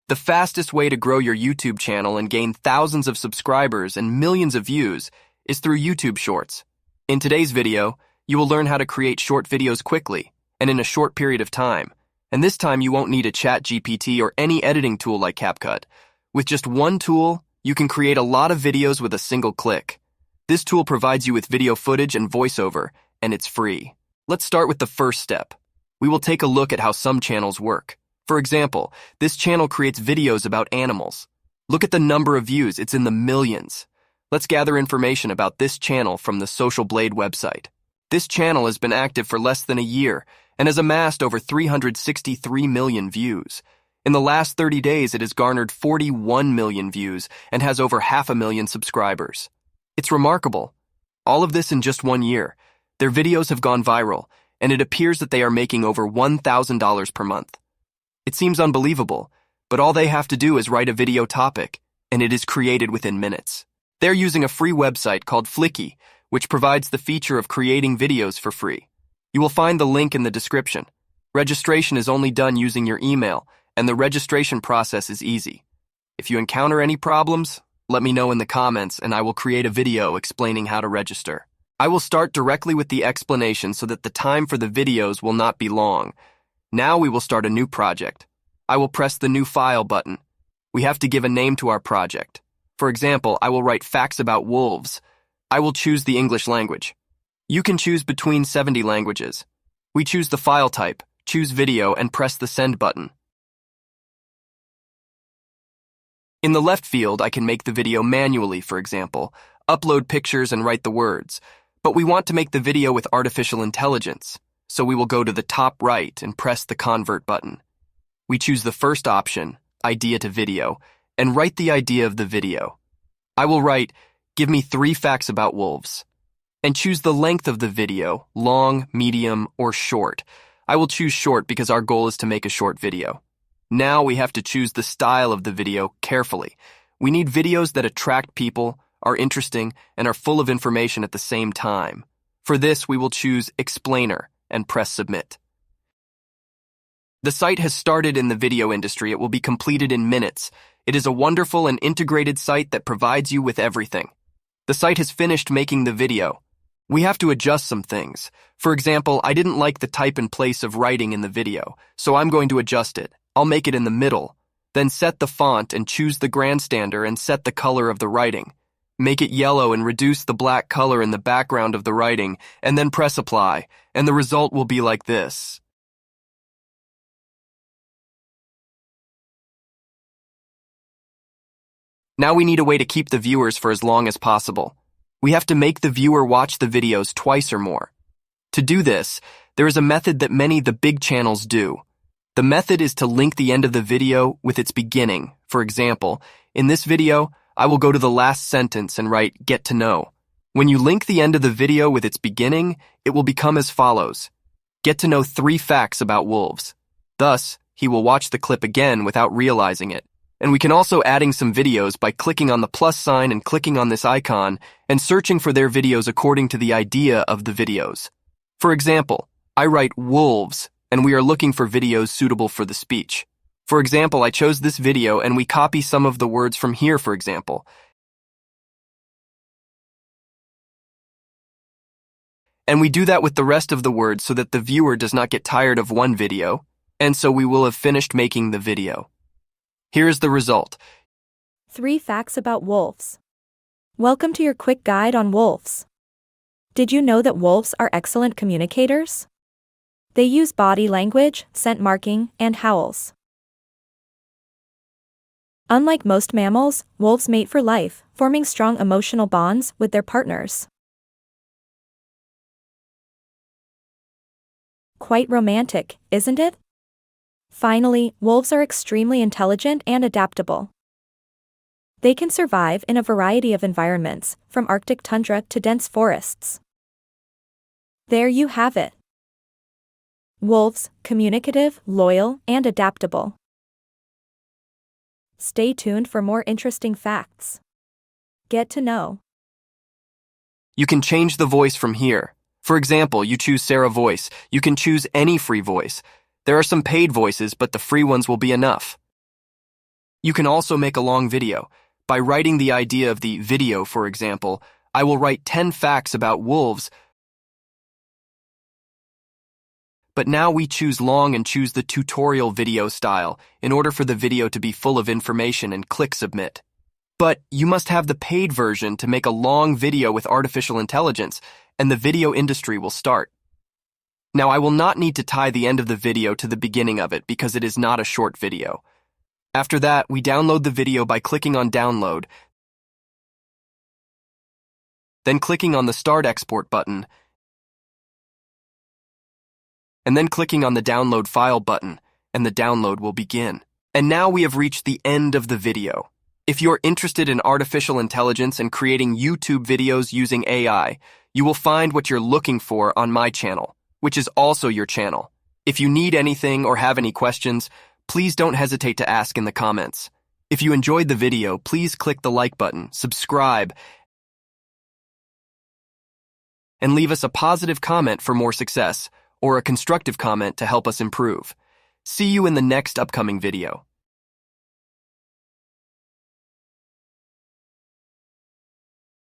The fastest way to grow your YouTube channel and gain thousands of subscribers and millions of views is through YouTube Shorts. In today's video, you will learn how to create short videos quickly and in a short period of time. And this time you won't need a ChatGPT or any editing tool like CapCut. With just one tool, you can create a lot of videos with a single click. This tool provides you with video footage and voiceover, and it's free. Let's start with the first step. We will take a look at how some channels work. For example, this channel creates videos about animals. Look at the number of views, it's in the millions. Let's gather information about this channel from the Social Blade website. This channel has been active for less than a year and has amassed over 363 million views. In the last 30 days, it has garnered 41 million views and has over 500,000 subscribers. It's remarkable. All of this in just 1 year. Their videos have gone viral, and it appears that they are making over $1,000 per month. It seems unbelievable, but all they have to do is write a video topic, and it is created within minutes. They're using a free website called Fliki, which provides the feature of creating videos for free. You will find the link in the description. Registration is only done using your email, and the registration process is easy. If you encounter any problems, let me know in the comments, and I will create a video explaining how to register. I will start directly with the explanation so that the time for the videos will not be long. Now we will start a new project. I will press the New File button. We have to give a name to our project. For example, I will write facts about wolves. I will choose the English language. You can choose between 70 languages. We choose the file type, choose video, and press the Send button. In the left field, I can make the video manually, for example, upload pictures and write the words. But we want to make the video with artificial intelligence. So we will go to the top right and press the Convert button. We choose the first option, Idea to Video, and write the idea of the video. I will write, give me 3 facts about wolves, and choose the length of the video, long, medium, or short. I will choose short because our goal is to make a short video. Now we have to choose the style of the video carefully. We need videos that attract people, are interesting, and are full of information at the same time. For this, we will choose Explainer and press Submit. The site has started in the video industry. It will be completed in minutes. It is a wonderful and integrated site that provides you with everything. The site has finished making the video. We have to adjust some things. For example, I didn't like the type and place of writing in the video, so I'm going to adjust it. I'll make it in the middle. Then set the font and choose the grandstander and set the color of the writing. Make it yellow and reduce the black color in the background of the writing, and then press Apply, and the result will be like this. Now we need a way to keep the viewers for as long as possible. We have to make the viewer watch the videos twice or more. To do this, there is a method that many of the big channels do. The method is to link the end of the video with its beginning. For example, in this video, I will go to the last sentence and write get to know. When you link the end of the video with its beginning, it will become as follows. Get to know 3 facts about wolves. Thus, he will watch the clip again without realizing it. And we can also adding some videos by clicking on the plus sign and clicking on this icon and searching for their videos according to the idea of the videos. For example, I write wolves, and we are looking for videos suitable for the speech. For example, I chose this video and we copy some of the words from here, for example. And we do that with the rest of the words so that the viewer does not get tired of one video, and so we will have finished making the video. Here is the result. 3 facts about wolves. Welcome to your quick guide on wolves. Did you know that wolves are excellent communicators? They use body language, scent marking, and howls. Unlike most mammals, wolves mate for life, forming strong emotional bonds with their partners. Quite romantic, isn't it? Finally, wolves are extremely intelligent and adaptable. They can survive in a variety of environments, from Arctic tundra to dense forests. There you have it. Wolves, communicative, loyal, and adaptable. Stay tuned for more interesting facts. Get to know. You can change the voice from here. For example, you choose Sarah voice. You can choose any free voice. There are some paid voices, but the free ones will be enough. You can also make a long video. By writing the idea of the video, for example, I will write 10 facts about wolves, but now we choose long and choose the tutorial video style in order for the video to be full of information and click submit. But you must have the paid version to make a long video with artificial intelligence, and the video industry will start. Now, I will not need to tie the end of the video to the beginning of it because it is not a short video. After that, we download the video by clicking on Download, then clicking on the Start Export button, and then clicking on the Download File button, and the download will begin. And now we have reached the end of the video. If you're interested in artificial intelligence and creating YouTube videos using AI, you will find what you're looking for on my channel, which is also your channel. If you need anything or have any questions, please don't hesitate to ask in the comments. If you enjoyed the video, please click the like button, subscribe, and leave us a positive comment for more success, or a constructive comment to help us improve. See you in the next upcoming video.